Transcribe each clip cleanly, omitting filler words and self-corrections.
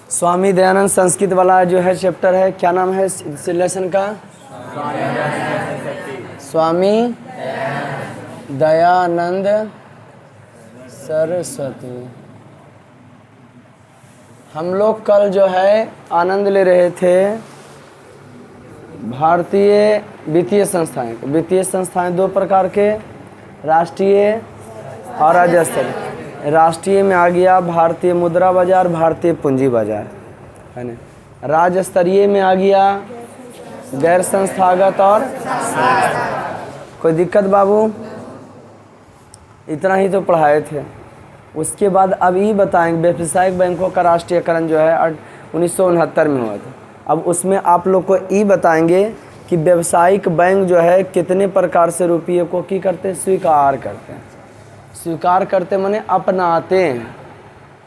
स्वामी दयानंद संस्कृत वाला जो है चैप्टर है, क्या नाम है इस लेसन का? स्वामी दयानंद सरस्वती। हम लोग कल जो है आनंद ले रहे थे भारतीय वित्तीय संस्थाएं। वित्तीय संस्थाएं दो प्रकार के, राष्ट्रीय और राज्य स्तरीय। राष्ट्रीय में आ गया भारतीय मुद्रा बाजार, भारतीय पूंजी बाजार, है ना। राज्य स्तरीय में आ गया गैर संस्थागत और कोई दिक्कत बाबू? इतना ही तो पढ़ाए थे। उसके बाद अब ये बताएंगे व्यावसायिक बैंकों का राष्ट्रीयकरण जो है 1969 में हुआ था। अब उसमें आप लोग को ये बताएंगे कि व्यावसायिक बैंक जो है कितने प्रकार से रुपये को की करते हैं? स्वीकार करते हैं। स्वीकार करते माने अपनाते हैं।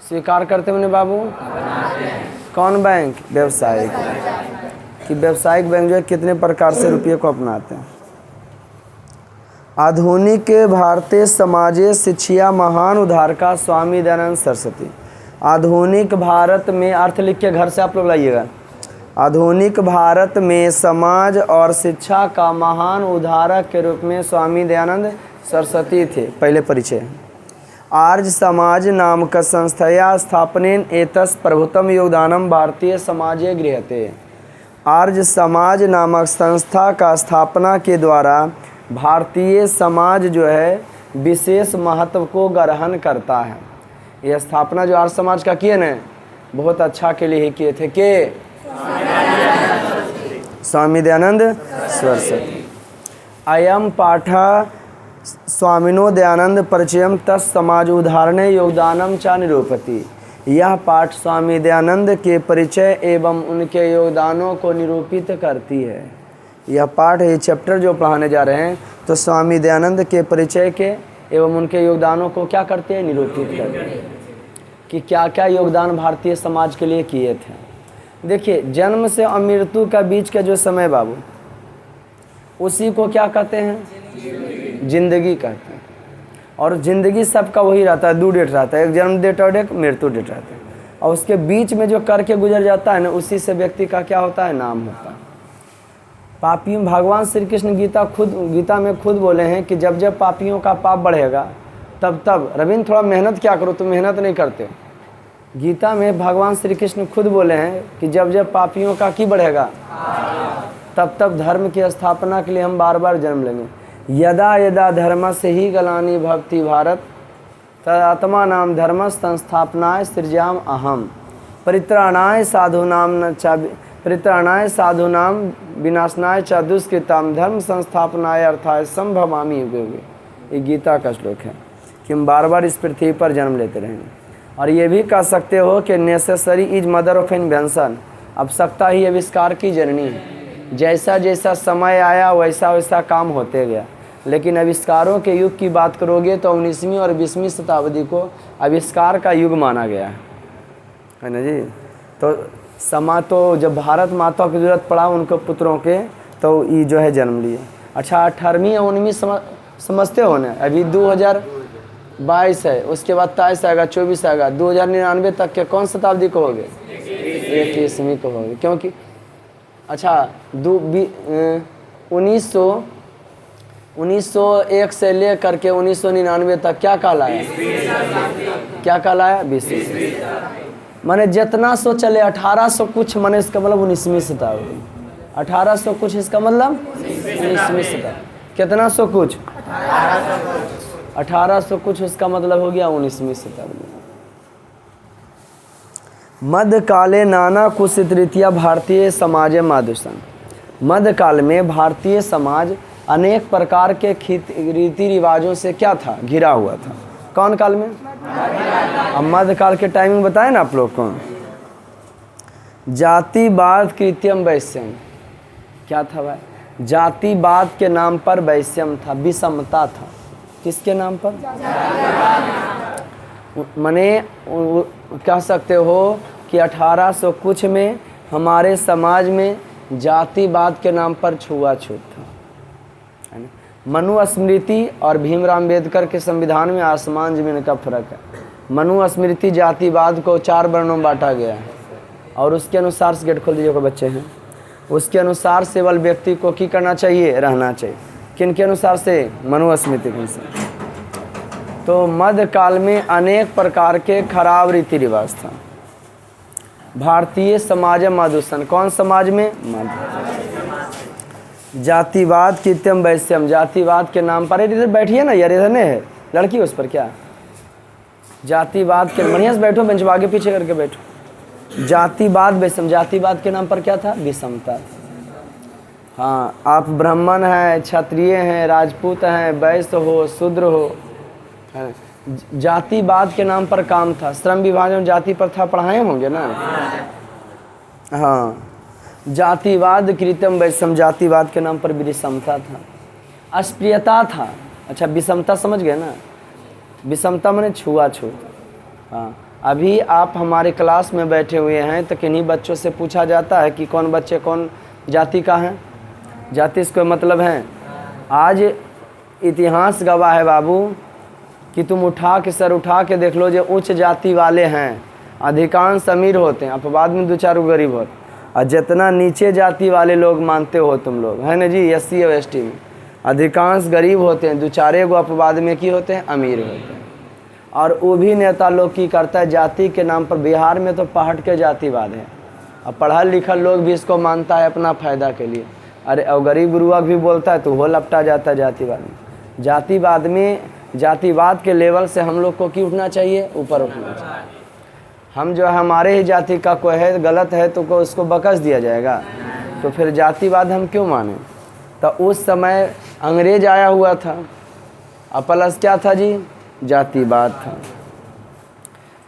स्वीकार करते माने बाबू कौन बैंक? व्यावसायिक। कि व्यावसायिक बैंक जो है कितने प्रकार से रुपये को अपनाते हैं। आधुनिक भारतीय समाजे शिक्षा महान उद्धारका स्वामी दयानंद सरस्वती। आधुनिक भारत में, अर्थ लिख के घर से आप लोग लाइएगा। आधुनिक भारत में समाज और शिक्षा का महान उद्धारक के रूप में स्वामी दयानंद सरस्वती थे। पहले परिचय। आर्य समाज नामक संस्थया स्थापनेन एतस् प्रभुतम योगदानम भारतीय समाजे गृह्यते। आर्य समाज नामक संस्था का स्थापना के द्वारा भारतीय समाज जो है विशेष महत्व को ग्रहण करता है। यह स्थापना जो आर्य समाज का किए न, बहुत अच्छा के लिए ही किए थे। के स्वामी दयानंद सरस्वती। अयम पाठ स्वामिनो दयानंद परिचयम तस् समाज उदाहरणे योगदानम च निरूपति। यह पाठ स्वामी दयानंद के परिचय एवं उनके योगदानों को निरूपित करती है। यह पाठ, ये चैप्टर जो पढ़ाने जा रहे हैं, तो स्वामी दयानंद के परिचय के एवं उनके योगदानों को क्या करते हैं? निरूपित करते हैं कि क्या क्या योगदान भारतीय समाज के लिए किए थे। देखिए, जन्म से और मृत्यु का बीच का जो समय बाबू, उसी को क्या कहते हैं? जिंदगी कहते हैं। और ज़िंदगी सबका वही रहता है, दो डेट रहता है, एक जन्म डेट और एक मृत्यु डेट रहता है। और उसके बीच में जो करके गुजर जाता है ना, उसी से व्यक्ति का क्या होता है? नाम होता है। पापियों, भगवान श्री कृष्ण गीता में खुद बोले हैं कि जब जब पापियों का पाप बढ़ेगा तब तब, रविंद्र थोड़ा मेहनत क्या करो, तुम मेहनत नहीं करते। गीता में भगवान श्री कृष्ण खुद बोले हैं कि जब जब पापियों का की बढ़ेगा तब तब धर्म की स्थापना के लिए हम बार बार जन्म लेंगे। यदा यदा धर्म से ही गलानी भक्ति भारत तदात्मा नाम धर्म संस्थापनाय सृजाम अहम परित्राणाय साधूनाम विनाशनाय च दुष्कृताम धर्म संस्थापनाय अर्थाय संभवामि युगे युगे। ये गीता का श्लोक है कि हम बार बार इस पृथ्वी पर जन्म लेते रहेंगे। और ये भी कह सकते हो कि necessary is mother of invention. आवश्यकता ही आविष्कार की जननी है। जैसा जैसा समय आया वैसा वैसा काम होते गया। लेकिन आविष्कारों के युग की बात करोगे तो 19वीं और 20वीं शताब्दी को आविष्कार का युग माना गया है ना जी। तो जब भारत माता की जरूरत पड़ा उनको पुत्रों के, तो ये जो है जन्म लिए। अच्छा, 18वीं या 19वीं समझते हो ना? अभी 2022 है, उसके बाद 23 आएगा, 24 आएगा, 2099 तक के कौन शताब्दी को हो गए? 21वीं को हो गए। क्योंकि अच्छा 1901 से ले करके 1999 तक क्या कहलाया? क्या कहलाया? 20वीं। माने जितना सो चले 1800 कुछ, माने इसका मतलब 19वीं शताब्दी। 1800 कुछ इसका मतलब 19वीं शताब्दी। कितना सौ कुछ? 1800 कुछ, उसका मतलब हो गया 19वीं शताब्दी। मध्यकाले नाना कुशित रीतिया भारतीय समाज मादुषण। मध्यकाल में भारतीय समाज अनेक प्रकार के रीति रिवाजों से क्या था? घिरा हुआ था। कौन काल में? अब मध्यकाल के टाइमिंग बताए ना आप लोग को। जातिवाद कृत्यम वैश्यम। क्या था भाई? जातिवाद के नाम पर वैश्यम था, विषमता था। किसके नाम पर? माने कह सकते हो कि 1800 कुछ में हमारे समाज में जातिवाद के नाम पर छुआछूत था। मनुस्मृति और भीमराव अम्बेडकर के संविधान में आसमान जमीन का फर्क है। मनुस्मृति जातिवाद को 4 वर्णों में बांटा गया है। और उसके अनुसार से गेट खोल दीजिए कोई बच्चे हैं, उसके अनुसार से केवल व्यक्ति को की करना चाहिए, रहना चाहिए। किन के अनुसार से? मनुस्मृति के अनुसार। तो मध्यकाल में अनेक प्रकार के खराब रीति रिवाज था। भारतीय समाज मधुसन, कौन समाज में? जातिवाद कृत्यम वैश्यम, जातिवाद के नाम पर, इधर बैठिए ना यार, इधर नहीं है लड़की उस पर क्या? जातिवाद के, बढ़िया से बैठो, बेंच आगे पीछे करके बैठो। जातिवाद वैश्यम, जातिवाद के नाम पर क्या था? विषमता। हाँ, आप ब्राह्मण हैं, क्षत्रिय हैं, राजपूत हैं, वैश्य हो, शूद्र हो, जातिवाद के नाम पर काम था। श्रम विभाजन में जाति प्रथा पढ़ाए होंगे ना? हाँ, जातिवाद कृत्यम वैषम, जातिवाद के नाम पर विषमता था, अस्पृश्यता था। अच्छा, विषमता समझ गए ना? विषमता माने छुआछूत। हाँ, अभी आप हमारे क्लास में बैठे हुए हैं तो किन्हीं बच्चों से पूछा जाता है कि कौन बच्चे कौन जाति का है? जाति इसका मतलब है। आज इतिहास गवाह है बाबू कि तुम उठा के सर उठा के देख लो, जो उच्च जाति वाले हैं अधिकांश अमीर होते हैं, अपवाद में 2-4 गरीब होते, और जितना नीचे जाति वाले लोग मानते हो तुम लोग, है ना जी, SC और ST में अधिकांश गरीब होते हैं, 2-4 अपवाद में की होते हैं, अमीर होते हैं। और वो भी नेता लोग की करता है जाति के नाम पर। बिहार में तो पहाड़ के जातिवाद है, अब पढ़ा लिखा लोग भी इसको मानता है अपना फ़ायदा के लिए। अरे और गरीब गुरुआ भी बोलता है तो वो लपटा जाता है जातिवाद में। जातिवाद में, जातिवाद के लेवल से हम लोग को की उठना चाहिए, ऊपर उठना चाहिए। हम जो है हमारे ही जाति का कोई है गलत है तो को उसको बकस दिया जाएगा, तो फिर जातिवाद हम क्यों माने? तो उस समय अंग्रेज आया हुआ था, और प्लस क्या था जी? जातिवाद था।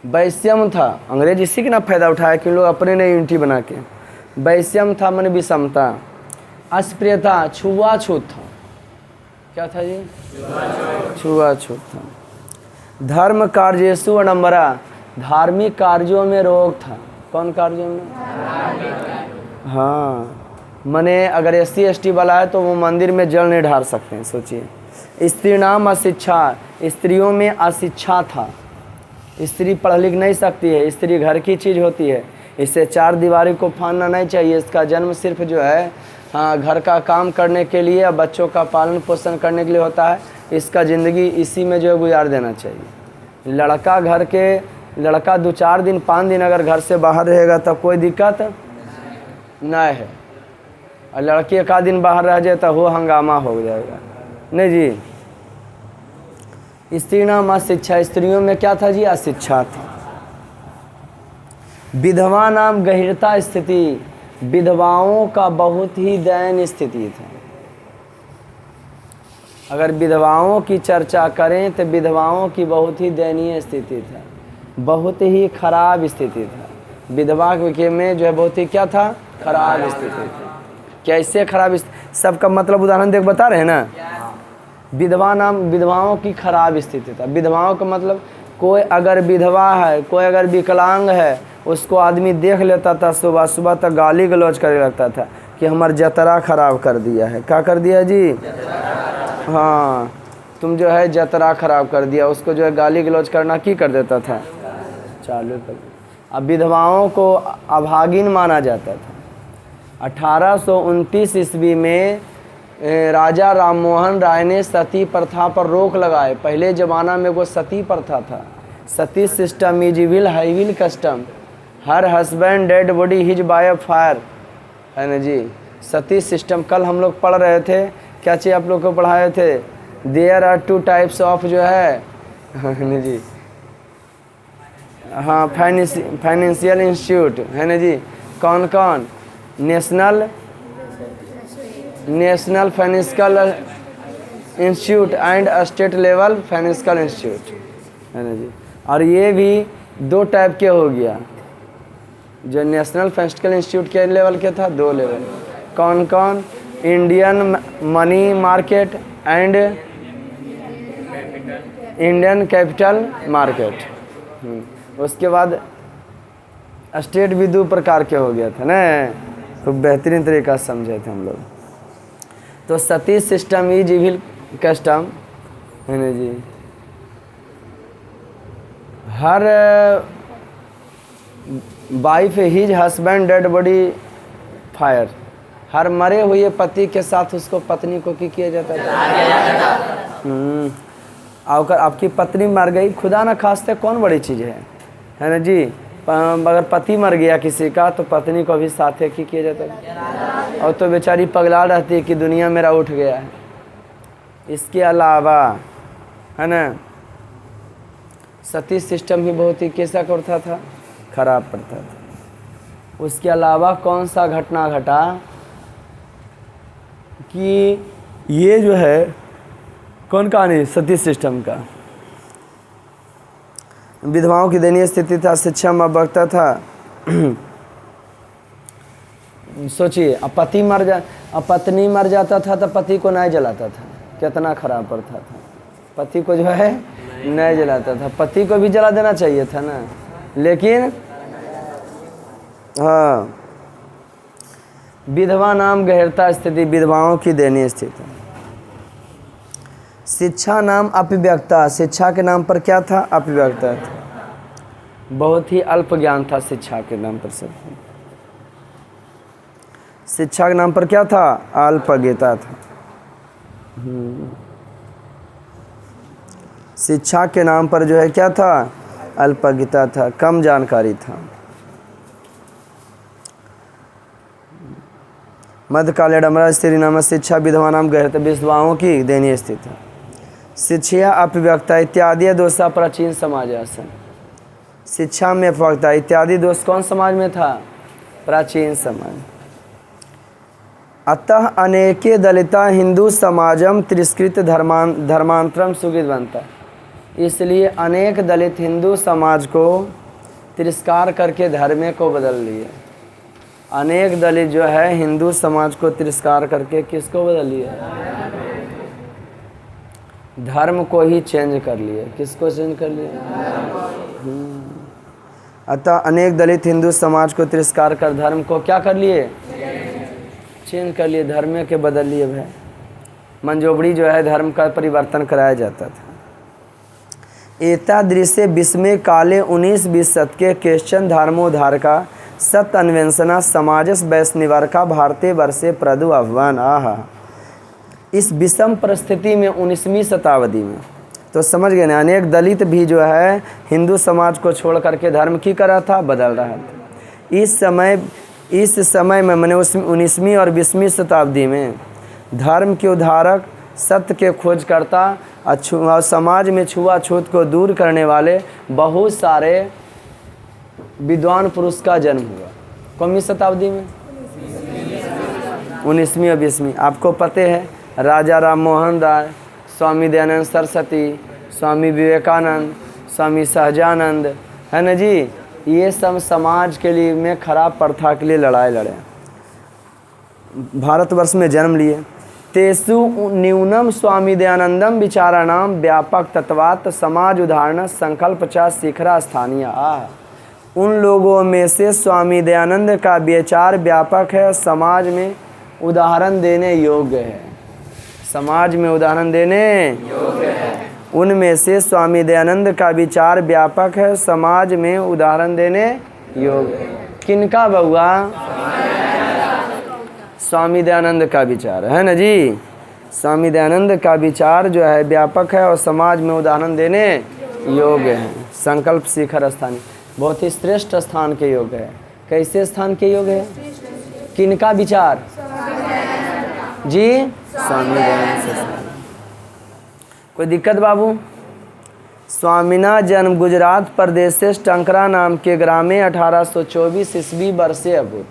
वैश्यम था, अंग्रेज इसी के ना फ़ायदा उठाया कि लोग अपने ने यूनिटी बना के। वैश्यम था मन विषमता, अस्पृश्यता, छुआछूत था। क्या था जी? छुआछूत था। धर्म कार्येषु आडंबरा, धार्मिक कार्यों में रोग था। कौन कार्यों में? हाँ, मने अगर SC ST वाला है तो वो मंदिर में जल नहीं ढार सकते हैं, सोचिए। स्त्री नाम अशिक्षा, स्त्रियों में अशिक्षा था। स्त्री पढ़ लिख नहीं सकती है, स्त्री घर की चीज़ होती है, इससे 4 दीवारी को फाड़ना नहीं चाहिए। इसका जन्म सिर्फ जो है हाँ घर का काम करने के लिए, बच्चों का पालन पोषण करने के लिए होता है। इसका ज़िंदगी इसी में जो है गुजार देना चाहिए। लड़का 2-4 दिन 5 दिन अगर घर से बाहर रहेगा तब कोई दिक्कत नहीं है, और लड़की 1 आध दिन बाहर रह जाए तो वो हंगामा हो जाएगा। नहीं जी, स्त्री नाम अशिक्षा, स्त्रियों में क्या था जी? अशिक्षा था। विधवा नाम गहिरता स्थिति, विधवाओं का बहुत ही दयनीय स्थिति था। अगर विधवाओं की चर्चा करें तो विधवाओं की बहुत ही दयनीय स्थिति था, बहुत ही खराब स्थिति था। विधवा के में जो है बहुत ही क्या था? खराब स्थिति थी। कैसे खराब? सबका मतलब उदाहरण देख बता रहे हैं ना। विधवा नाम, विधवाओं की खराब स्थिति था। विधवाओं का मतलब कोई अगर विधवा है, कोई अगर विकलांग है, उसको आदमी देख लेता था, सुबह सुबह तक गाली गलौज करने लगता था कि हमार जतरा खराब कर दिया है। क्या कर दिया जी? हाँ, तुम जो है जतरा खराब कर दिया। उसको जो है गाली गलौज करना की कर देता था, चालू कर। अब विधवाओं को अभागिन माना जाता था। 1829 ईस्वी में राजा राममोहन राय ने सती प्रथा पर रोक लगाए। पहले ज़माना में वो सती प्रथा था। Sati system is will high will custom, her husband dead body his by fire, है ना जी। सती सिस्टम कल हम लोग पढ़ रहे थे, क्या चीज़ आप लोग को पढ़ाए थे? देयर आर 2 टाइप्स ऑफ जो है ना जी, हाँ, फाइनेंशियल इंस्टीट्यूट, है ना जी। कौन कौन? National financial institute and state level financial institute, है ना जी। और ये भी 2 टाइप के हो गया। जो नेशनल फाइनेंशियल इंस्टीट्यूट के लेवल के था 2 लेवल। कौन कौन? Indian money market and Indian capital market. उसके बाद स्टेट भी 2 प्रकार के हो गया था ना। खूब बेहतरीन तरीका से समझे थे हम लोग। तो sati system is evil custom, है ना जी। Her wife his husband dead body fire, her मरे हुए पति के साथ उसको पत्नी को क्या किया जाता था। अगर आपकी पत्नी मर गई, खुदा न खास्ते कौन बड़ी चीज़ है ना जी। अगर पति मर गया किसी का तो पत्नी को भी साथ ही किया जाता है, और तो बेचारी पगला रहती है कि दुनिया मेरा उठ गया है। इसके अलावा है ना सती सिस्टम भी बहुत ही कैसा करता था, खराब करता था। उसके अलावा कौन सा घटना घटा कि ये जो है कौन कहानी सती सिस्टम का, विधवाओं की दयनीय स्थिति था, शिक्षा में बगता था। सोचिए, अब पत्नी मर जाता था तो पति को नहीं जलाता था, कितना खराब पड़ता था। पति को जो है नहीं जलाता था, पति को भी जला देना चाहिए था ना, लेकिन हाँ, विधवा नाम गहरता स्थिति, विधवाओं की दयनीय स्थिति। शिक्षा नाम अभिव्यक्ता, शिक्षा के नाम पर क्या था, अभिव्यक्ता था। बहुत ही अल्प ज्ञान था शिक्षा के नाम पर सब। शिक्षा के नाम पर क्या था, अल्पज्ञता था। शिक्षा के नाम पर जो है क्या था, अल्पज्ञता था, कम जानकारी था। मध्यकाल डमरा स्त्री नाम शिक्षा, विधवा नाम गहरता, विधवाओं की दयनीय स्थिति। शिक्षा अभिव्यक्ता इत्यादि दोषा प्राचीन समाज आसन। शिक्षा में अभिव्यक्ता इत्यादि दोष कौन समाज में था, प्राचीन समाज। अतः अनेके दलिता हिंदू समाजम तिरस्कृत धर्मांतरम सुकृतवंता, इसलिए अनेक दलित हिंदू समाज को तिरस्कार करके धर्म को बदल लिए। अनेक दलित जो है हिंदू समाज को तिरस्कार करके किसको बदल लिए, धर्म को ही चेंज कर लिए। किसको चेंज कर लिए, अतः अनेक दलित हिंदू समाज को तिरस्कार कर धर्म को क्या कर लिए, चेंज कर लिए, धर्म के बदल लिए। भाई मंजोबड़ी जो है धर्म का परिवर्तन कराया जाता था। एतादृश्य विस्मय काले 19-20 शतक के क्रिश्चन धर्मोद्धार का सत अन्वेषणा समाजस वैष्णवर्का भारतीय वर्षे प्रदु आह्वान। आहा, इस विषम परिस्थिति में 19वीं शताब्दी में तो समझ गए ना, अनेक दलित भी जो है हिंदू समाज को छोड़ करके धर्म की कर रहा था, बदल रहा था। इस समय में मैंने उस 19वीं और 20वीं शताब्दी में धर्म के उद्धारक, सत्य के खोजकर्ता और समाज में छुआछूत को दूर करने वाले बहुत सारे विद्वान पुरुष का जन्म हुआ। कौन शताब्दी में, 19वीं और 20वीं। आपको पता है राजा राम मोहन राय, स्वामी दयानंद सरस्वती, स्वामी विवेकानंद, स्वामी सहजानंद, है ना जी, ये सब समाज के लिए में खराब प्रथा के लिए लड़ाई लड़े, भारतवर्ष में जन्म लिए। तेसु न्यूनम स्वामी दयानंदम विचाराणाम व्यापक तत्वात् समाज उदाहरण संकल्प चा शिखरा स्थानीय। उन लोगों में से स्वामी दयानंद का विचार व्यापक है, समाज में उदाहरण देने योग्य है। समाज में उदाहरण देने योग्य है। उनमें से स्वामी दयानंद का विचार व्यापक है, समाज में उदाहरण देने योग्य है। किनका बउआ, स्वामी दयानंद का विचार है ना जी। स्वामी दयानंद का विचार जो है व्यापक है और समाज में उदाहरण देने योग्य है। संकल्प शिखर स्थान, बहुत ही श्रेष्ठ स्थान के योग्य है। कैसे स्थान के योग्य है, किनका विचार जी, स्वामी दयानंद से। कोई दिक्कत बाबू। स्वामिना जन्म गुजरात प्रदेश से टंकरा नाम के ग्राम में 1824 ईस्वी वर्षे अभूत।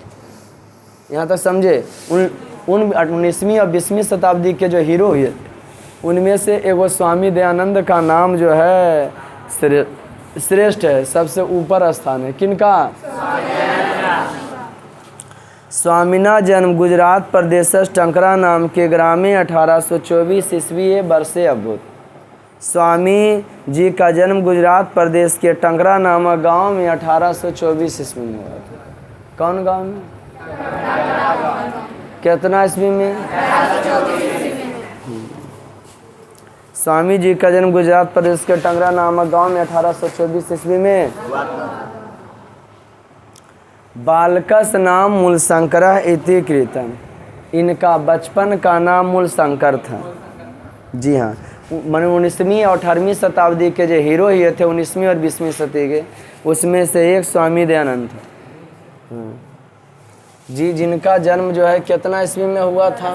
यहाँ तक समझे। उन 19वीं और 20वीं शताब्दी के जो हीरो हुए उनमें से एगो स्वामी दयानंद का नाम जो है श्रेष्ठ है, सबसे ऊपर स्थान है। किनका, स्वामिना जन्म गुजरात प्रदेश टंकरा नाम के ग्राम में 1824 ईस्वी वर्षे अभूत। स्वामी जी का जन्म गुजरात प्रदेश के टंकरा नामक गांव में 1824 ईस्वी में हुआ था। कौन गांव में, कितना ईस्वी में, स्वामी जी का जन्म गुजरात प्रदेश के टंकरा नामक गांव में 1824 ईस्वी में। बालकस नाम मूलशंकर इति कृतम, इनका बचपन का नाम मूलशंकर था। जी हाँ, मैंने 19वीं और 18वीं शताब्दी के जो हीरो ही थे 19वीं और 20वीं शताब्दी के, उसमें से एक स्वामी दयानंद था जी, जिनका जन्म जो है कितना ईस्वी में हुआ था?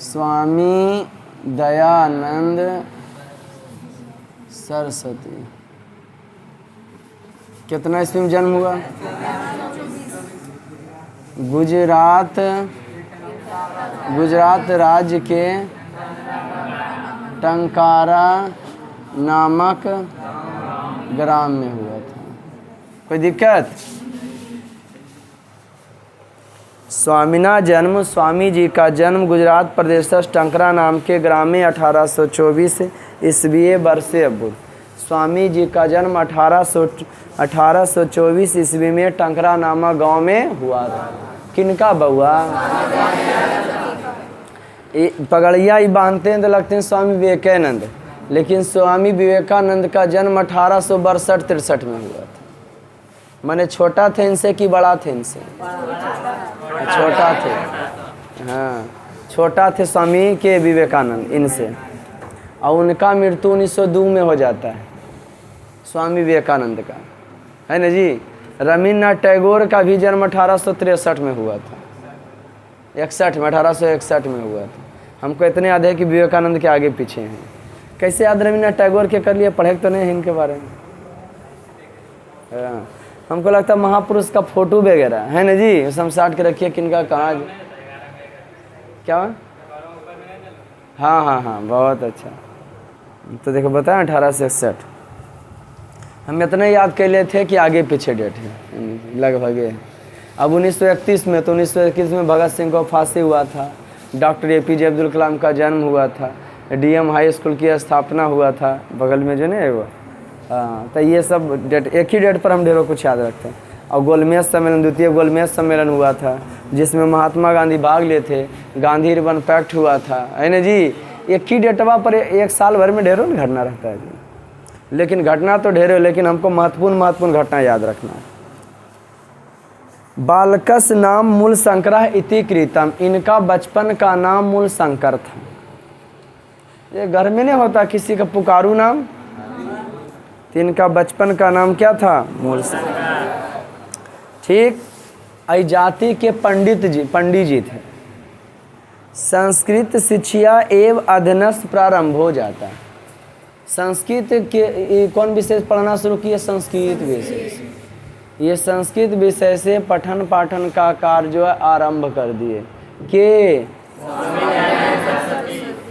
स्वामी दयानंद सरस्वती कितना ईस्वी में जन्म हुआ? गुजरात राज्य के टंकारा नामक ग्राम में हुआ था। कोई दिक्कत? स्वामीना जन्म, स्वामी जी का जन्म गुजरात प्रदेश टंकरा नाम के ग्राम में 1824 ईस्वी वर्षे अबुध। स्वामी जी का जन्म 1824 ईस्वी में टंकरा नामक गांव में हुआ था। किनका बउआ? पगड़िया ही बांधते हैं तो लगते हैं स्वामी विवेकानंद, लेकिन स्वामी विवेकानंद का जन्म 1862-63 में हुआ था। माने छोटा थे इनसे कि बड़ा थे इनसे? छोटा थे। हाँ, छोटा थे स्वामी के विवेकानंद इनसे, और उनका मृत्यु 1902 में हो जाता है स्वामी विवेकानंद का, है ना जी। रवीन्द्रनाथ टैगोर का भी जन्म 1863 में हुआ था, 1861 में हुआ था। हमको इतने याद है कि विवेकानंद के आगे पीछे हैं। कैसे याद रवीन्द्रनाथ टैगोर के कर लिए? पढ़े तो नहीं इनके बारे में। हाँ, हमको लगता है महापुरुष का फोटो वगैरह है ना जी, शमशाट के रखिए किनका कहाँ क्या? हाँ, बहुत अच्छा। तो देखो बताया 1861, हम इतने याद कर लिए थे कि आगे पीछे डेट है लगभग है। अब 1931 में, तो 1921 में भगत सिंह को फांसी हुआ था, डॉक्टर APJ अब्दुल कलाम का जन्म हुआ था, DM हाई स्कूल की स्थापना हुआ था बगल में जो नहीं वो। हाँ, तो ये सब डेट, एक ही डेट पर हम ढेरों कुछ याद रखते हैं। और गोलमेज सम्मेलन, द्वितीय गोलमेज सम्मेलन हुआ था, जिसमें महात्मा गांधी भाग लिए थे। गांधी रिबन पैक्ट हुआ था, है ना जी। एक ही डेटवा पर एक साल भर में ढेरों घटना रहता है जी, लेकिन घटना तो ढेरों, लेकिन हमको महत्वपूर्ण घटना याद रखना है। बालकस नाम मूलशंकर इति कृतम, इनका बचपन का नाम मूलशंकर था। ये घर में नहीं होता किसी का पुकारू नाम, तो इनका बचपन का नाम क्या था? मूलशंकर। ठीक। आई जाति के पंडित जी थे। संस्कृत शिक्षा एवं अध्ययन प्रारंभ हो जाता है। संस्कृत के कौन विषय पढ़ना शुरू किए? संस्कृत विषय। ये संस्कृत विषय से पठन पाठन का कार्य जो है आरंभ कर दिए। के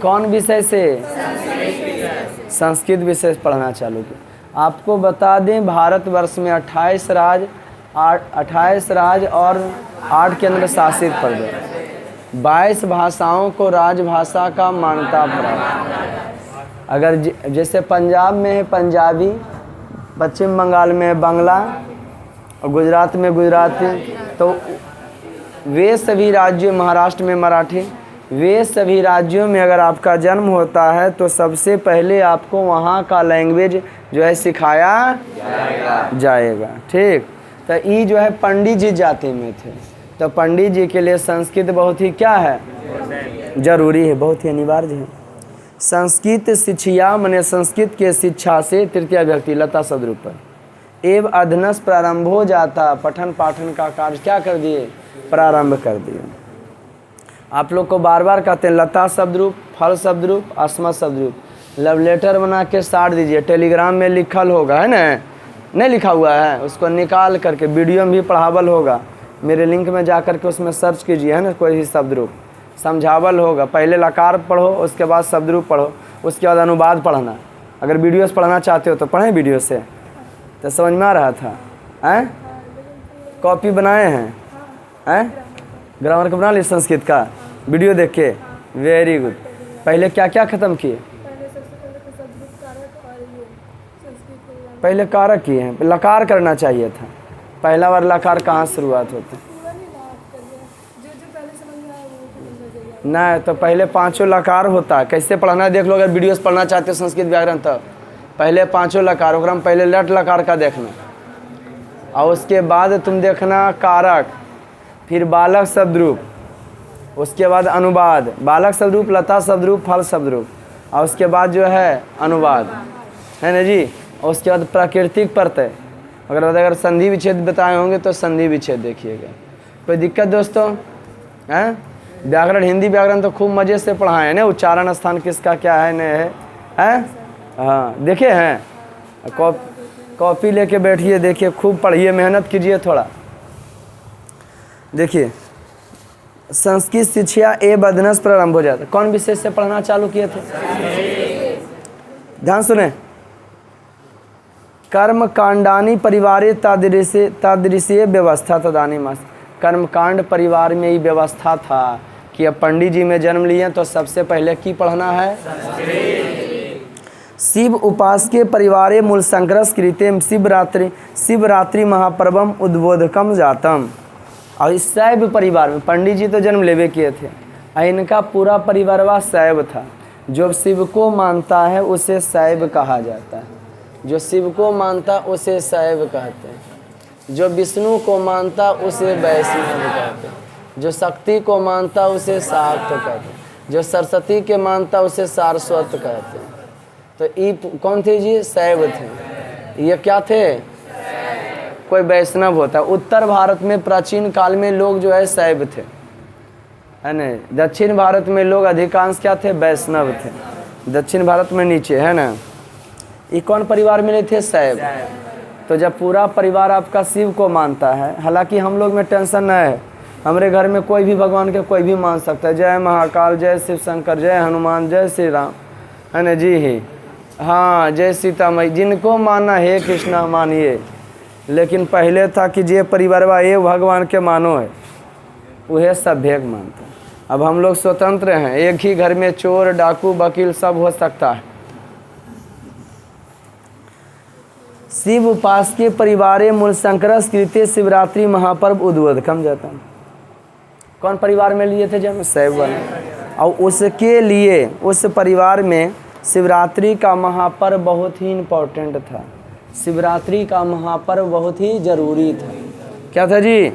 कौन विषय से? संस्कृत विषय से पढ़ना चालू किया। आपको बता दें, भारतवर्ष में 28 राज्य और 8 केंद्र शासित प्रदेश, 22 भाषाओं को राजभाषा का मान्यता प्राप्त। अगर जैसे पंजाब में है पंजाबी, पश्चिम बंगाल में है बांग्ला, और गुजरात में गुजराती, तो वे सभी राज्यों, महाराष्ट्र में मराठी, वे सभी राज्यों में अगर आपका जन्म होता है तो सबसे पहले आपको वहाँ का लैंग्वेज जो है सिखाया जाएगा। ठीक। तो ये जो है पंडित जी जाति में थे, तो पंडित जी के लिए संस्कृत बहुत ही क्या है? जरूरी है, बहुत ही अनिवार्य है। संस्कृत शिक्षा माने संस्कृत के शिक्षा से, तृतीय व्यक्ति लता शब्द पर, एवं अध्ययन प्रारंभ हो जाता, पठन पाठन का कार्य क्या कर दिए? प्रारंभ कर दिए। आप लोग को बार बार कहते हैं लता शब्द रूप, फल शब्द रूप, अस्मत् शब्द रूप। लव लेटर बना के साट दीजिए, टेलीग्राम में लिखल होगा, है ना? नहीं लिखा हुआ है, उसको निकाल करके वीडियो में भी पढ़ावल होगा, मेरे लिंक में जा कर के उसमें सर्च कीजिए, है ना? कोई भी शब्द रूप समझावल होगा। पहले लकार पढ़ो, उसके बाद शब्द रूप पढ़ो, उसके बाद अनुवाद पढ़ना। अगर वीडियो से पढ़ना चाहते हो तो पढ़ें वीडियो से, तो समझ में आ रहा था। हैं? कॉपी बनाए हैं? ग्रामर का बना लिए संस्कृत का वीडियो देख के? Very good. पहले क्या क्या ख़त्म किए? पहले कारक किए हैं, लकार करना चाहिए था। पहला बार लकार कहाँ शुरुआत होती? नहीं, तो पहले 5 लकार होता है। कैसे पढ़ना है देख लो, अगर वीडियो से पढ़ना चाहते हो संस्कृत व्याकरण, तो पहले 5 लकार, ओकरा में पहले लट लकार का देखना, और उसके बाद तुम देखना कारक, फिर बालक शब्द रूप, उसके बाद अनुवाद, बालक शब्द रूप, लता शब्द रूप, फल शब्द रूप, और उसके बाद जो है अनुवाद, है ना जी। और उसके बाद प्राकृतिक प्रत्यय, अगर संधि विच्छेद बताए होंगे तो संधि विच्छेद देखिएगा। कोई दिक्कत दोस्तों? हैं व्याकरण, हिंदी व्याकरण तो खूब मज़े से पढ़ाए हैं ना, उच्चारण स्थान किसका क्या है न है, हाँ देखे हैं, कॉपी लेके बैठिए, देखिए खूब पढ़िए, मेहनत कीजिए थोड़ा। देखिए संस्कृत शिक्षा ए बदनस प्रारंभ हो जाता। कौन विषय से पढ़ना चालू किए थे? ध्यान सुने। कर्म कांडानी परिवारे तादृशीय व्यवस्था तदानी मास। कर्मकांड परिवार में ही व्यवस्था था कि अब पंडित जी में जन्म लिए तो सबसे पहले की पढ़ना है? शिव उपासके परिवारे मूल संक्रस कृते शिवरात्रि महापर्वम उद्बोधकम जातम। और इस शैव परिवार में पंडित जी तो जन्म लेवे किए थे, इनका पूरा परिवारवा शैव था। जो शिव को मानता है उसे शैव कहा जाता है, जो शिव को मानता उसे शैव कहते हैं, जो विष्णु को मानता उसे वैष्णव कहते हैं, जो शक्ति को मानता उसे शाक्त कहते हैं, जो सरस्वती के मानता उसे सारस्वत कहते हैं। तो ये कौन थे जी? शैव थे। ये क्या थे? कोई वैष्णव होता है। उत्तर भारत में प्राचीन काल में लोग जो है शैव थे, है ना। दक्षिण भारत में लोग अधिकांश क्या थे? वैष्णव थे। दक्षिण भारत में नीचे, है ना। ये कौन परिवार में थे? शैव। तो जब पूरा परिवार आपका शिव को मानता है, हालांकि हम लोग में टेंशन नहीं है, हमारे घर में कोई भी भगवान के कोई भी मान सकता है, जय महाकाल, जय शिव शंकर, जय हनुमान, जय श्री राम, है ना जी ही, हाँ जय सीता मई, जिनको मानना है कृष्णा मानिए। लेकिन पहले था कि जे परिवारवा ये भगवान के मानो है, वह सब भेद मानता है। अब हम लोग स्वतंत्र हैं, एक ही घर में चोर डाकू वकील सब हो सकता है। शिव उपास के परिवारे मूल संक्रस कृत्य शिवरात्रि महापर्व उद्बोधकम जाता। कौन परिवार में लिए थे जन्म? शैव वाले। और उसके लिए उस परिवार में शिवरात्रि का महापर्व बहुत ही इम्पोर्टेंट था। शिवरात्रि का महापर्व बहुत ही जरूरी था। क्या था जी?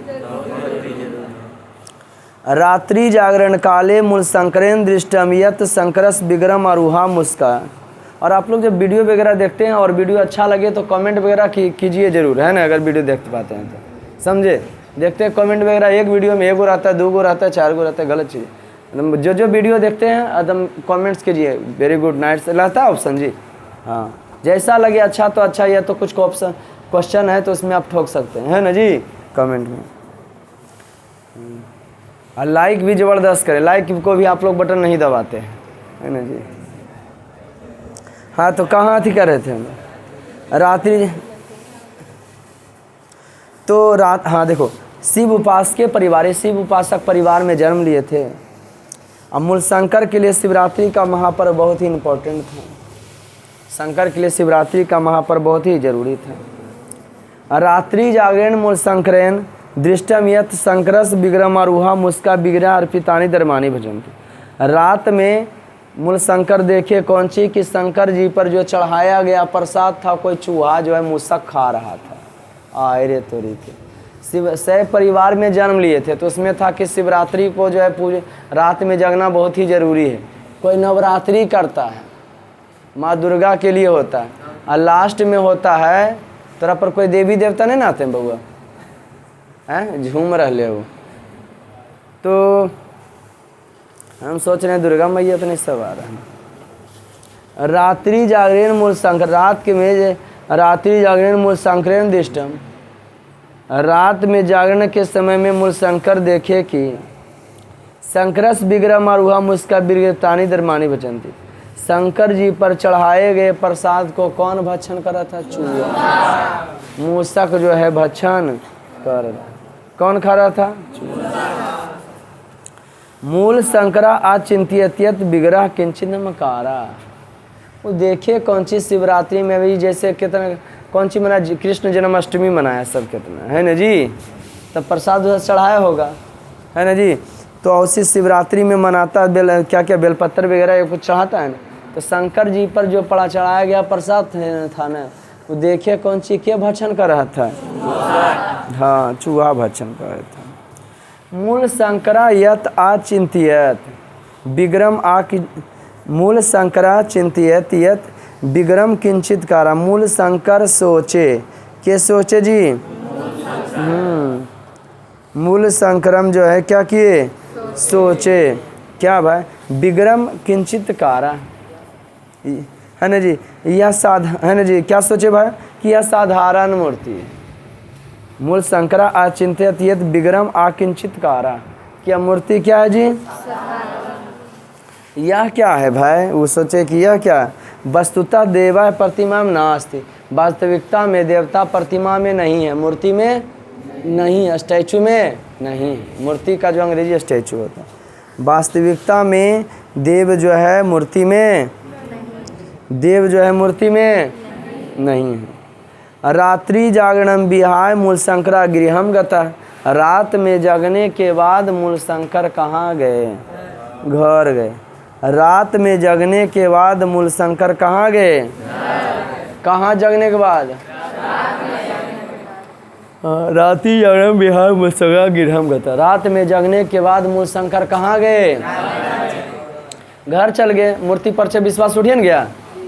रात्रि जागरण काले मूल संकरेण दृष्टम यत संकरस विग्रम अरुहा मुस्का। और आप लोग जब वीडियो वगैरह देखते हैं और वीडियो अच्छा लगे तो कमेंट वगैरह कीजिए जरूर, है ना। अगर वीडियो देखते पाते हैं तो समझे, देखते हैं कमेंट वगैरह, एक वीडियो में 1 गो रहता है, 2 गो रहता है, 4 गो रहता है, गलत चीज़। जो वीडियो देखते हैं एकदम कमेंट्स कीजिए, वेरी गुड नाइट से रहता है ऑप्शन जी। हाँ जैसा लगे अच्छा तो अच्छा, या तो कुछ ऑप्शन क्वेश्चन है तो उसमें आप ठोक सकते हैं, है ना जी, कमेंट में। और लाइक भी ज़बरदस्त करें, लाइक को भी आप लोग बटन नहीं दबाते हैं, है ना जी। हाँ तो कहाँ थी कर रहे थे हम? रात्रि तो रात, हाँ देखो, शिव उपास के परिवार, शिव उपासक परिवार में जन्म लिए थे। अमूल शंकर के लिए शिवरात्रि का महापर्व बहुत ही इम्पोर्टेंट था। शंकर के लिए शिवरात्रि का महापर्व बहुत ही जरूरी था। रात्रि जागरण मूल शंकरेन दृष्टम यत शंकरस विग्रम अरुहा मुस्का विग्रह अर्पितानी दरमानी भजंती। रात में मूल शंकर देखे कौन सी कि शंकर जी पर जो चढ़ाया गया प्रसाद था, कोई चूहा जो है मुसक खा रहा था। आए रे तोरी के। शिव शैव परिवार में जन्म लिए थे तो उसमें था कि शिवरात्रि को जो है पूरे रात में जगना बहुत ही ज़रूरी है। कोई नवरात्रि करता है, माँ दुर्गा के लिए होता है, और लास्ट में होता है तोरा पर कोई देवी देवता नहीं नाते हैं बउआ, हैं झूम रहे हो। तो हम सोच रहे हैं दुर्गा मैया तो नहीं सब आ रहा है। रात्रि जागरण मूल शंकर, रात के में रात्रि जागरण मूल शंकरेण दृष्टम। रात में जागरण के समय में मूल शंकर देखे कि शंकरस विग्रह मारुहा मुस्का विग्रतानी दरमानी भजंती। शंकर जी पर चढ़ाए गए प्रसाद को कौन भक्षण कर रहा था? चूहा। मूसक जो है भक्षण कर रहा। कौन खा रहा था? चूहा। मूल शंकरा अचिंत्यत विग्रह किंचित मकारा। वो देखे कौन सी शिवरात्रि में भी जैसे कितना कौन सी मना, कृष्ण जन्माष्टमी मनाया सब कितना, है ना जी, तब प्रसाद चढ़ाया होगा, है ना जी। तो उसी शिवरात्रि में मनाता बेल क्या क्या बेलपत्र वगैरह कुछ चढ़ाता है ना, तो शंकर जी पर जो पड़ा चढ़ाया गया प्रसाद था ना, वो देखिए कौन सी के भक्षण कर रहा था? हाँ, चूहा भक्षण कर रहा था। मूल शंकरा यत आचिंत्यत विग्रम मूल शंकरा चिंतियत यत विग्रम किंचित कारा। मूल शंकर सोचे, के सोचे जी? मूल शंकरम जो है क्या किए? सोचे। क्या भाई? विग्रम किंचित कारा, है ना जी? यह है ना जी? क्या सोचे भाई? कि यह साधारण मूर्ति है। मूल शंकरा अचिंत्यत यत विग्रम आकिंचित कारा। क्या मूर्ति क्या है जी? यह क्या है भाई? वो सोचे कि यह क्या? वस्तुतः देवा प्रतिमा में नास्ति। वास्तविकता में देवता प्रतिमा में नहीं है, मूर्ति में नहीं, स्टैचू में नहीं। मूर्ति का जो अंग्रेजी स्टैचू होता है। वास्तविकता में देव जो है मूर्ति में, देव जो है मूर्ति में नहीं है। रात्रि जागरणम विहाय मूल शंकरा गृहम गता। रात में जगने के बाद मूल शंकर कहाँ गए? घर गए। रात में जगने के बाद मूल शंकर कहाँ गए? कहाँ जगने के बाद? रात्रि जागरण विहाय मूल शंकरा गृहम गता। रात में जगने के बाद मूल शंकर कहाँ गए? घर चल गए। मूर्ति पर से विश्वास उठिए न गया।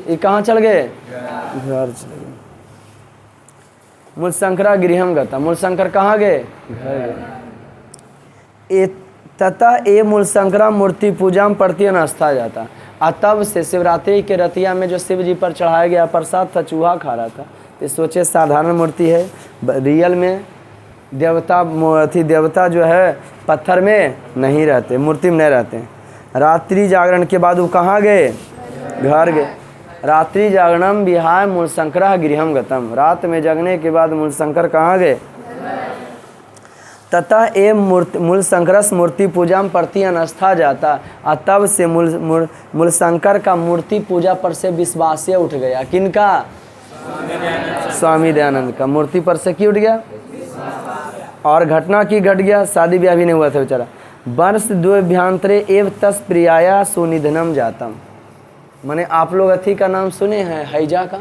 ये कहाँ चल गए? घर चल गए। मूल शंकरा गृहम गता। मूल शंकर कहाँ गए? घर गए। तथा ए मूल शंकरा मूर्ति पूजा में प्रतिदिन आस्था जाता। तब से शिवरात्रि के रतिया में जो शिव जी पर चढ़ाया गया प्रसाद था, चूहा खा रहा था। तो सोचे साधारण मूर्ति है, रियल में देवता जो है पत्थर में नहीं रहते, मूर्ति में नहीं रहते। रात्रि जागरण के बाद वो कहाँ गए? घर गए। रात्रि जागरणम विहाय मूल शंकरा गृहम गतम। रात में जगने के बाद मूल शंकर कहाँ गए? तथा ए मूल शंकरस मूर्ति पूजा में प्रति अनस्था जाता। तब से मूल शंकर का मूर्ति पूजा पर से विश्वास उठ गया। किनका? स्वामी दयानंद का मूर्ति पर से क्यों उठ गया? और घटना की घट गया, शादी ब्याह भी नहीं हुआ था बेचारा। वर्ष द्वभ्यांतरे एव तस् प्रियाया सुनिधनम जातम। माने आप लोग अथी का नाम सुने हैं? हैजा का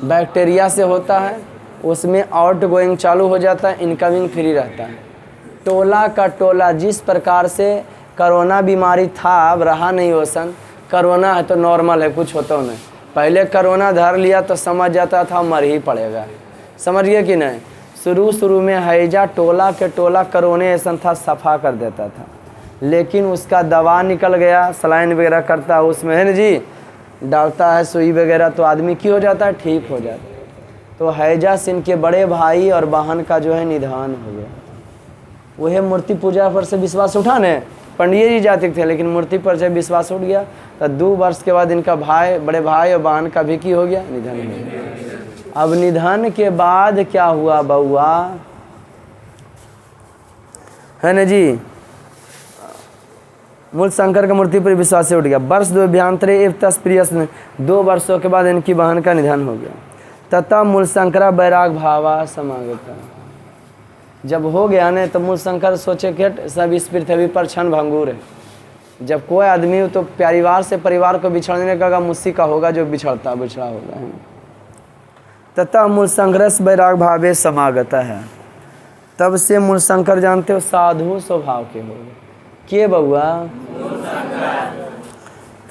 बैक्टीरिया से होता है, उसमें आउट गोइंग चालू हो जाता है, इनकमिंग फ्री रहता है। टोला का टोला जिस प्रकार से कोरोना बीमारी था, अब रहा नहीं वसन। कोरोना है तो नॉर्मल है, कुछ होता नहीं। पहले कोरोना धर लिया तो समझ जाता था मर ही पड़ेगा, समझ गए कि नहीं? शुरू में हैजा टोला के टोला कोरोना ऐसा था, सफ़ा कर देता था। लेकिन उसका दवा निकल गया, सलाइन वगैरह करता है उसमें, है ना जी, डालता है सुई वगैरह, तो आदमी की हो जाता है? ठीक हो जाता है। तो हैजा से इनके बड़े भाई और बहन का जो है निधन हो गया। वह मूर्ति पूजा पर से विश्वास उठाने पंडित जी जाते थे, लेकिन मूर्ति पर से विश्वास उठ गया। तो 2 वर्ष के बाद इनका बड़े भाई और बहन का भी की हो गया? निधन हो गया। अब निधन के बाद क्या हुआ बउआ, है ना जी? मूल शंकर का मूर्ति पर विश्वास से उठ गया। वर्ष द्वभ्यांतरे एव तस् प्रियस। 2 वर्षों के बाद इनकी बहन का निधन हो गया। तथा मूल शंकरा वैराग भावा समागता। जब हो गया ने तो मूल शंकर सोचे कि सब इस पृथ्वी पर क्षण भंगुर है। जब कोई आदमी तो परिवार से परिवार को बिछड़ने का मुझसे का होगा जो बिछड़ा होगा। तथा मूल शंकरस वैराग भावे समागता है। तब से मूल शंकर जानते हो साधु स्वभाव के हो गए। के बउआ?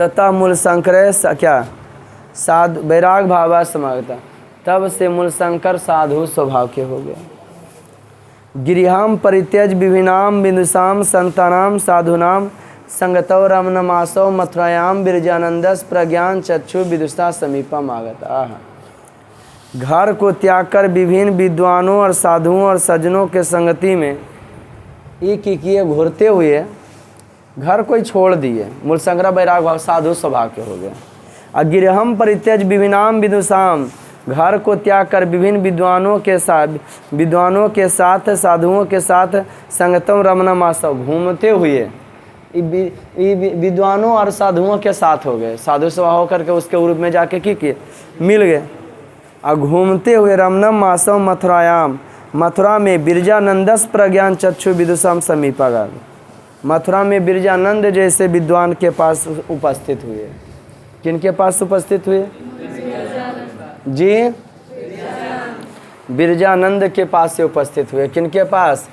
तथा मूल शंकर क्या? साधु वैराग भावा समागता। तब से मूल शंकर साधु स्वभाव के हो गए। गिरिहाम परित्यज विभिन्नाम बिंदुसाम संतानाम साधुनाम संगतौ रमनमासौ मथुरायाम बिरजानंदस प्रज्ञान चक्षु विदुषा समीपम आगता। घर को त्याग कर विभिन्न विद्वानों और साधुओं और सज्जनों के संगति में एक किए घूरते हुए घर को छोड़ दिए। मूल शंकरा वैराग भाव साधु स्वभाव के हो गए। अगिरहम परित्यज विभिन्नाम विदुषाम, घर को त्याग कर विभिन्न विद्वानों के साथ साधुओं के साथ संगतम रमनमासव घूमते हुए विद्वानों और साधुओं के साथ हो गए। साधु स्वभाव होकर के उसके रूप में जाके किए मिल गए। और घूमते हुए रमनम मासव मथुरायाम, मथुरा में बिरजानंदस प्रज्ञान चक्षु विदुषम समीपा। मथुरा में बिरजानंद जैसे विद्वान के पास उपस्थित हुए। किनके पास उपस्थित हुए जी? बिरजानंद के पास से उपस्थित हुए। किनके पास?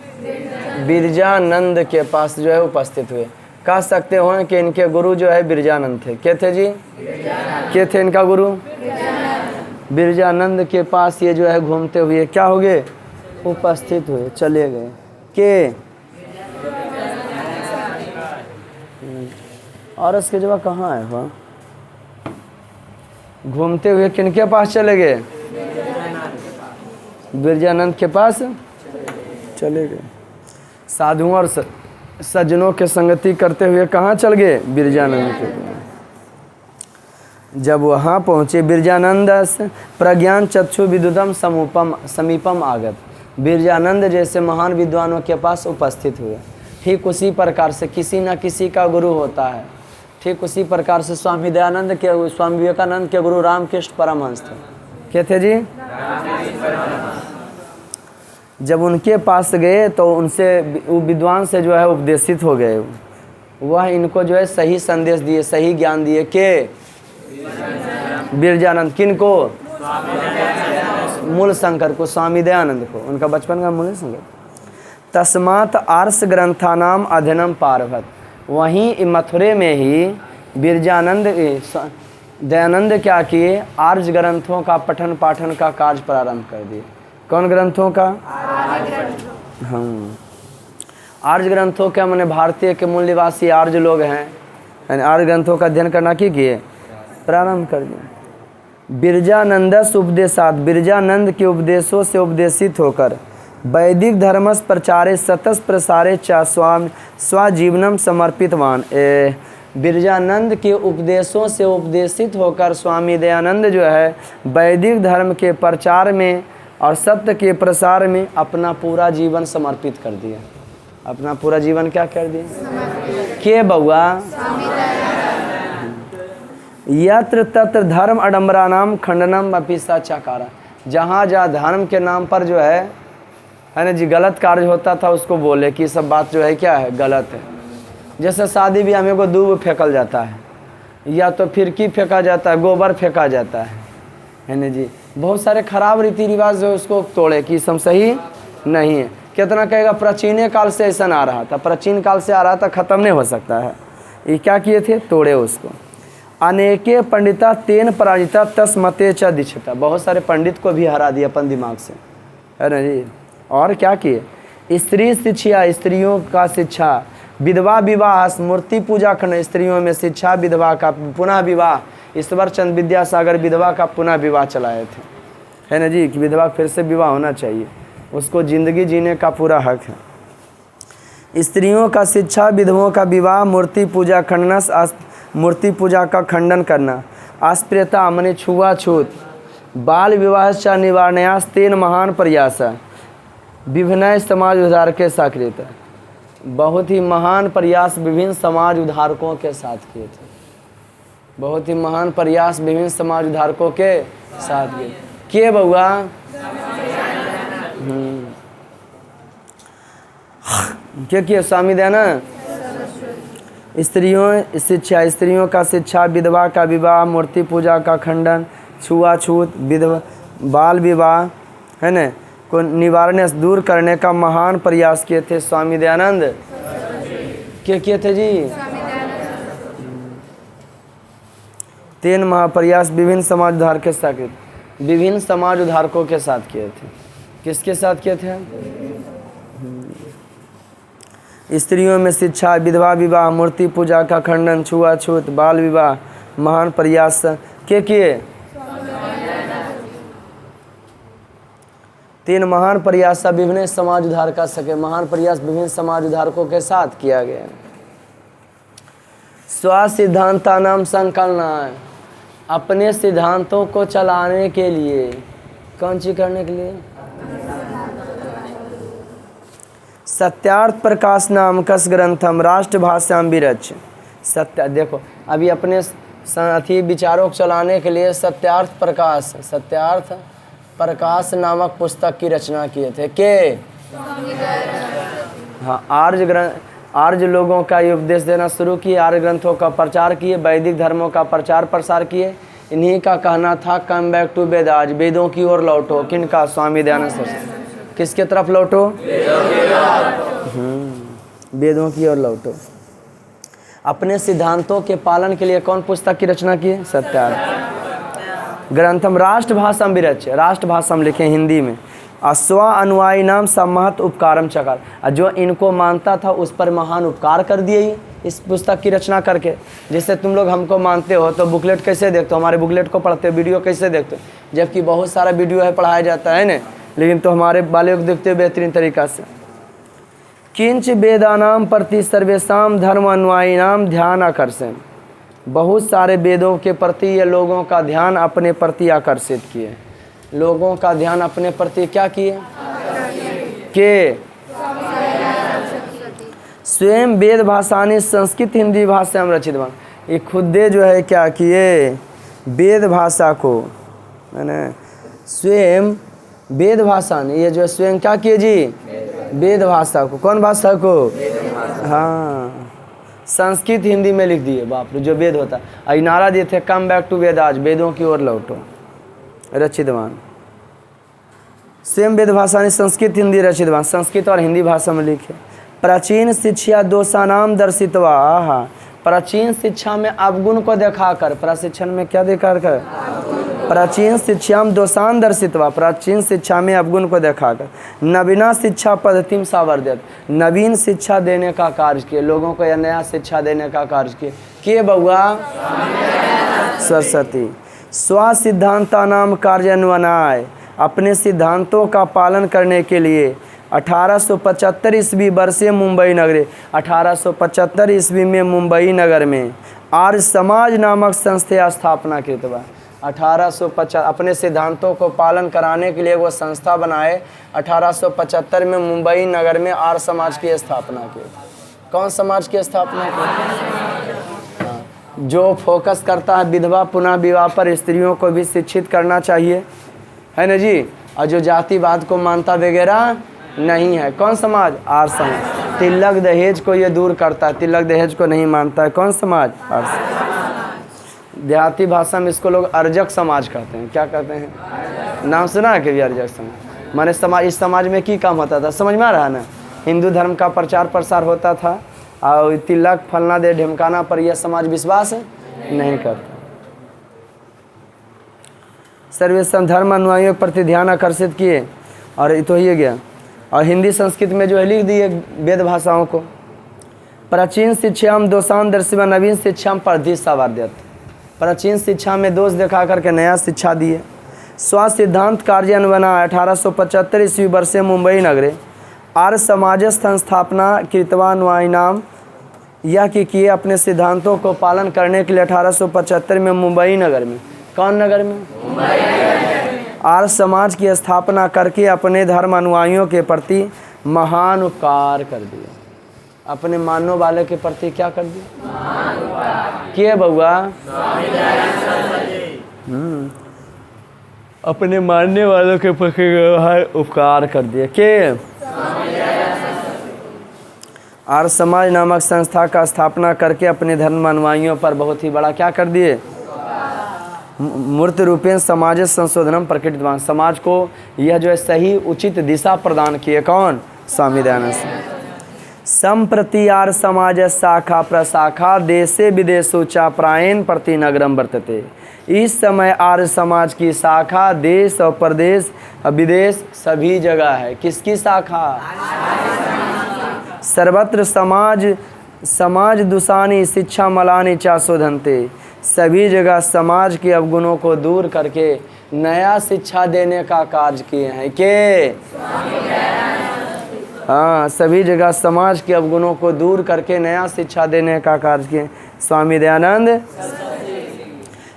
बिरजानंद के पास जो है उपस्थित हुए। कह सकते हो कि इनके गुरु जो है बिरजानंद थे। क्या थे जी? क्या थे इनका गुरु? बिरजानंद के पास ये जो है घूमते हुए क्या हो गए? उपस्थित हुए, चले गए। के और उसके जवाब कहाँ है वहाँ? घूमते हुए किनके पास चले गए? बिरजानंद के पास चले गए। साधुओं और सज्जनों के संगति करते हुए कहाँ चल गए? बिरजानंद के पास। जब वहाँ पहुँचे बिरजानंद प्रज्ञान चक्षु विदुदम समीपम आगत। बिरजानंद जैसे महान विद्वानों के पास उपस्थित हुए। ठीक उसी प्रकार से किसी न किसी का गुरु होता है। ठीक उसी प्रकार से स्वामी दयानंद के, स्वामी विवेकानंद के गुरु रामकृष्ण परमहंस थे। क्या थे जी? जब उनके पास गए तो उनसे विद्वान से जो है उपदेशित हो गए। वह इनको जो है सही संदेश दिए, सही ज्ञान दिए। के बिरजानंद किनको? मूल शंकर को, स्वामी दयानंद को। उनका बचपन का मूल शंकर। तस्मात् आर्ष ग्रंथानाम अध्ययनम पारभत। वहीं मथुरे में ही बिरजानंद दयानंद क्या किए? आर्ष ग्रंथों का पठन पाठन का कार्य प्रारंभ कर दिए। कौन ग्रंथों का? हाँ, आर्य ग्रंथों के माने भारतीय के मूल निवासी आर्य लोग हैं, यानी आर्य ग्रंथों का अध्ययन करना की किए? प्रारंभ कर दिया। बिरजानंदस उपदेशात। बिरजानंद के उपदेशों से उपदेशित होकर वैदिक धर्मस प्रचारे सतस प्रसारे च स्वजीवनम समर्पितवान। बिरजानंद के उपदेशों से उपदेशित होकर स्वामी दयानंद जो है वैदिक धर्म के प्रचार में और सत्य के प्रसार में अपना पूरा जीवन समर्पित कर दिया। अपना पूरा जीवन क्या कर दिया? के बउआ? यत्र तत्र धर्म अडम्बरा नाम खंडनम अपि सचाकारा। जहाँ जहाँ धर्म के नाम पर जो है ना जी गलत कार्य होता था उसको बोले कि सब बात जो है क्या है? गलत है। जैसे शादी ब्याह में को दूब फेंकल जाता है, या तो फिरकी फेंका जाता है, गोबर फेंका जाता है ना जी। बहुत सारे खराब रीति रिवाज जो उसको तोड़े कि सब सही नहीं है। कितना कहेगा प्राचीन काल से ऐसा आ रहा था, प्राचीन काल से आ रहा था, ख़त्म नहीं हो सकता है। ये क्या किए थे? तोड़े उसको। अनेके पंडिता तेन पराजिता तस्मते च दीक्षिता। बहुत सारे पंडित को भी हरा दिया अपन दिमाग से, है ना जी। और क्या किए? स्त्री शिक्षा, स्त्रियों का शिक्षा, विधवा विवाह, मूर्ति पूजा खंड, स्त्रियों में शिक्षा, विधवा का पुनः विवाह। ईश्वर चंद्र विद्यासागर विधवा का पुनः विवाह चलाए थे, है ना जी, कि विधवा फिर से विवाह होना चाहिए, उसको ज़िंदगी जीने का पूरा हक है। स्त्रियों का शिक्षा, विधवों का विवाह, मूर्ति पूजा खंडन, मूर्ति पूजा का खंडन करना, अस्पृश्यता माने छुआछूत, बाल विवाह च निवारण्यास तेन महान प्रयास, विभिन्न समाज उद्धार के साकृत। बहुत ही महान प्रयास विभिन्न समाज उद्धारकों के साथ किए थे। बहुत ही महान प्रयास विभिन्न समाज उद्धारकों के साथ किए। के बउआ? क्या किए? स्वामी दयानंद। स्त्रियों शिक्षा, स्त्रियों का शिक्षा, विधवा का विवाह, मूर्ति पूजा का खंडन, छुआछूत, विधवा बाल विवाह, है ना, को निवारण दूर करने का महान प्रयास किए थे स्वामी दयानंद। क्या किए थे जी? तीन महाप्रयास विभिन्न समाज उद्धार के साथ, विभिन्न समाज उद्धारकों के साथ किए थे। किसके साथ किए थे? स्त्रियों में शिक्षा, विधवा विवाह, मूर्ति पूजा का खंडन, छुआछूत, बाल विवाह, महान प्रयास के किए? तीन महान प्रयास विभिन्न समाज उद्धार का सके, महान प्रयास विभिन्न समाज उद्धारकों के साथ किया गया। स्व सिद्धांता नाम संकलन, अपने सिद्धांतों को चलाने के लिए, कौन चीज करने के लिए? सत्यार्थ प्रकाश नामकस ग्रंथम राष्ट्रभाष्याम विरच। सत्य देखो अभी अपने साथी विचारों को चलाने के लिए सत्यार्थ प्रकाश नामक पुस्तक की रचना किए थे। के? हाँ, आर्य लोगों का ये उपदेश देना शुरू किए, आर्य ग्रंथों का प्रचार किए, वैदिक धर्मों का प्रचार प्रसार किए। इन्हीं का कहना था कम बैक टू वेद, आज वेदों की ओर लौटो। किनका? स्वामी दयानंद सरस्वती। किसके तरफ लौटो? वेदों की ओर लौटो। अपने सिद्धांतों के पालन के लिए कौन पुस्तक की रचना की? सत्याग्रह ग्रंथम राष्ट्रभाषा विरच, राष्ट्रभाषा लिखे हिंदी में। अश्व अनुयायी नाम सम्महत उपकारम चकार, जो इनको मानता था उस पर महान उपकार कर दिए इस पुस्तक की रचना करके। जैसे तुम लोग हमको मानते हो तो बुकलेट कैसे देखते हो, हमारे बुकलेट को पढ़ते हो, वीडियो कैसे देखते हो, जबकि बहुत सारा वीडियो है पढ़ाया जाता है ना, लेकिन तो हमारे वाले को देखते हो बेहतरीन तरीक़ा से। किंच वेदानाम प्रति सर्वेशम धर्म अनुयायी नाम ध्यान आकर्षण, बहुत सारे वेदों के प्रति ये लोगों का ध्यान अपने प्रति आकर्षित किए। लोगों का ध्यान अपने प्रति क्या किए? के स्वयं वेद भाषानी संस्कृत हिंदी भाषा में रचित बन, ये खुदे जो है क्या किए? वेद भाषा को, मैंने स्वयं वेद भाषा ने, ये जो स्वयं क्या किए जी? वेद भाषा को। कौन भाषा को? हाँ, संस्कृत हिंदी में लिख दिए। बाप रे, जो वेद होता है। नारा दिए थे कम बैक टू वेद, आज वेदों की ओर लौटो। रचितवान स्वयं वेद भाषा ने संस्कृत हिंदी रचितवान, संस्कृत और हिंदी भाषा में लिखे। प्राचीन शिक्षा दोषानाम दर्शितवा, प्राचीन शिक्षा में अवगुण को दिखाकर, प्रशिक्षण में क्या दिखाकर? प्राचीन शिक्षाम दोषान दर्शितवा, प्राचीन शिक्षा में अवगुण को दिखाकर। नवीना शिक्षा पद्धति सावर्धित, नवीन शिक्षा देने का कार्य किए, लोगों को यह नया शिक्षा देने का कार्य किए बउआ सरस्वती। स्व सिद्धांता नाम कार्यान्वयनाय, अपने सिद्धांतों का पालन करने के लिए 1875 ईस्वी वर्षीय मुंबई नगरे, 1875 ईस्वी में मुंबई नगर में आर्य समाज नामक संस्था स्थापना की। 1850 अपने सिद्धांतों को पालन कराने के लिए वो संस्था बनाए। 1875 में मुंबई नगर में आर्य समाज की स्थापना की। कौन समाज की स्थापना की? जो फोकस करता है विधवा पुनः विवाह पर, स्त्रियों को भी शिक्षित करना चाहिए, है ना जी, और जो जातिवाद को मानता वगैरह नहीं है। कौन समाज? आर्य समाज। तिलक दहेज को ये दूर करता है, तिलक दहेज को नहीं मानता है। कौन समाज? आर्य समाज। देहाती भाषा में इसको लोग अर्जक समाज कहते हैं। क्या कहते हैं? नाम सुना है कभी? अर्जक समाज माने समाज, इस समाज में की काम होता था, समझ में आ रहा है ना? हिंदू धर्म का प्रचार प्रसार होता था और तिलक फलना दे ढिमकाना पर यह समाज विश्वास नहीं करता। सर्वेशम धर्म अनुयायियों के प्रति ध्यान आकर्षित किए, और तो ये गया। और हिंदी संस्कृत में जो है लिख दिए वेद भाषाओं को। प्राचीन शिक्षाम दोषान दर्शिवा, नवीन शिक्षाम परधि सावर्ध्यत, प्राचीन शिक्षा में दोष दिखा करके नया शिक्षा दिए। स्व सिद्धांत कार्यान्वयना 1875 ईस्वी वर्षे मुंबई नगरे आर्य समाज संस्थापना कृतवानुयायी नाम, यह कि किए अपने सिद्धांतों को पालन करने के लिए 1875 में मुंबई नगर में। कौन नगर में? आर्य समाज की स्थापना करके अपने धर्म अनुयायियों के प्रति महान उपकार कर दिए। अपने मानने वाले के प्रति क्या कर दिए? किए बउआ? अपने मानने वालों के प्रति उपकार कर दिए। के आर्य समाज नामक संस्था का स्थापना करके अपने धर्म अनुयायियों पर बहुत ही बड़ा क्या कर दिए? मूर्त रूपेण समाज संशोधनम प्रकटितवान, समाज को यह जो है सही उचित दिशा प्रदान किए। कौन? स्वामी दयानंद। संप्रति आर्य समाज शाखा प्रशाखा देशे विदेशो च प्रायेण प्रति नगरम वर्तते, इस समय आर्य समाज की शाखा देश और प्रदेश और विदेश सभी जगह है। किसकी शाखा? सर्वत्र समाज दुसानी शिक्षा मलानी चा शोधनते, सभी जगह समाज के अवगुणों को दूर करके नया शिक्षा देने का कार्य किए हैं। के हाँ, सभी जगह समाज के अवगुणों को दूर करके नया शिक्षा देने का कार्य किए स्वामी दयानंद।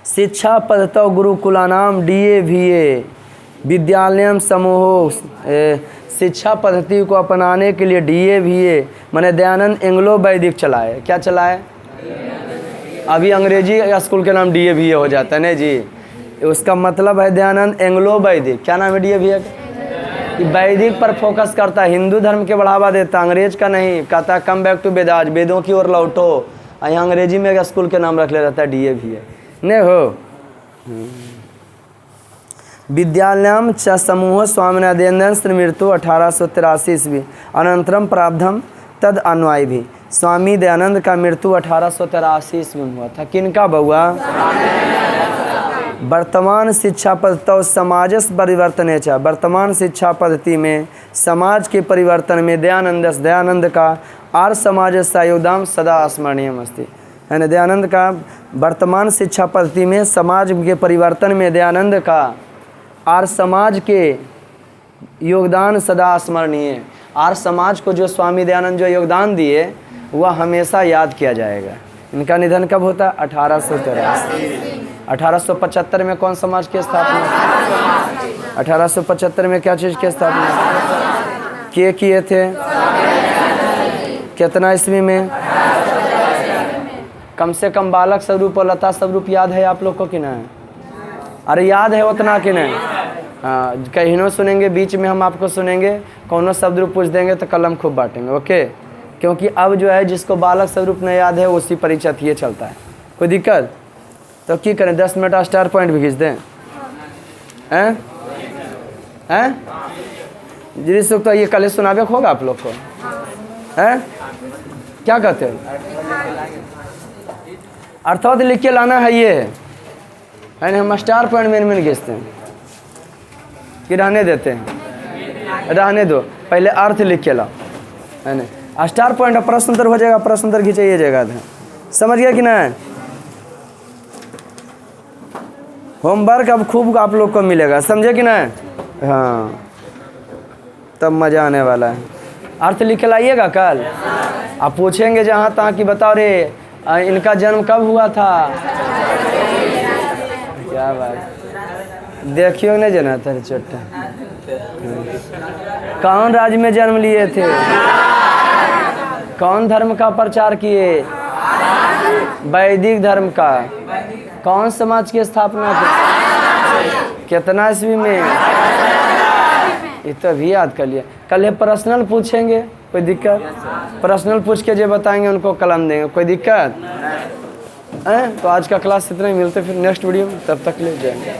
शिक्षा पद्धतौ गुरुकुलानाम DAVA विद्यालयम समूह, शिक्षा पद्धति को अपनाने के लिए DAVA माने दयानंद एंग्लो वैदिक चलाए। क्या चलाए? अभी अंग्रेजी स्कूल के नाम DAVA हो जाता है ना जी, उसका मतलब है दयानंद एंग्लो वैदिक। क्या नाम है DAVA? वैदिक पर फोकस करता है, हिंदू धर्म के बढ़ावा देता, अंग्रेज का नहीं। कहता है कम बैक टू वेदाज, वेदों की ओर लौटो। यहाँ अंग्रेजी में एक स्कूल के नाम रख ले रहता है, DAV है नहीं हो। विद्यालयम च समूह स्वामिनादेन्द्र मृत्यु 1883 ईस्वी अनंतरम प्राब्धम तद अन्वय भी। स्वामी दयानंद का मृत्यु 1883 ईस्वी में हुआ था। किनका बउआ? वर्तमान शिक्षा पद्धति समाज परिवर्तन च, वर्तमान शिक्षा पद्धति में समाज के परिवर्तन में दयानंद का आर्य समाज का योगदान सदा स्मरणीय अस्ति। यानी दयानंद का वर्तमान शिक्षा पद्धति में समाज के परिवर्तन में दयानंद का आर्य समाज के योगदान सदा स्मरणीय। आर्य समाज को जो स्वामी दयानंद जो योगदान दिए वह हमेशा याद किया जाएगा। इनका निधन कब होता है? 1883। 1875 में कौन समाज की स्थापना? 1875 में क्या चीज़ की स्थापना किए थे? कितना ईस्वी में? कम से कम बालक स्वरूप और लता स्वरूप याद है आप लोग को कि नहीं? अरे याद है उतना कि नहीं? हाँ, कहीं न सुनेंगे, बीच में हम आपको सुनेंगे, कौनों शब्द रूप पूछ देंगे तो कलम खूब बांटेंगे। ओके, क्योंकि अब जो है जिसको बालक स्वरूप नहीं याद है उसी परिचय ये चलता है। कोई दिक्कत? तो क्या करें, 10 मिनट स्टार पॉइंट भी खींच दें? हैं जी सुख तो ये कल सुनावे होगा आप लोग को? हैं क्या कहते हैं? अर्थात लिख के लाना है, ये है हम स्टार पॉइंट में खींचते हैं कि रहने देते हैं? रहने दो, पहले अर्थ लिख के लाओ, है ना। स्टार पॉइंट प्रश्न उत्तर हो जाएगा, प्रश्न उत्तर खींचे जाएगा। समझ गया कि नहीं? होमवर्क अब खूब आप लोग को मिलेगा, समझे कि नहीं? हाँ, तब मज़ा आने वाला है। अर्थ लिख लाइएगा कल। आप पूछेंगे जहाँ तहाँ कि बताओ रे इनका जन्म कब हुआ था? क्या बात, देखियो नहीं जना था छोटा। कौन राज्य में जन्म लिए थे? कौन धर्म का प्रचार किए? वैदिक धर्म का। कौन समाज की स्थापना की? कितना ईस्वी में? ये तो भी याद कर लिया। कल ये पर्सनल पूछेंगे, कोई दिक्कत? पर्सनल पूछ के जो बताएंगे उनको कलम देंगे, कोई दिक्कत? तो आज का क्लास इतना ही, मिलते फिर नेक्स्ट वीडियो में, तब तक ले जाएंगे।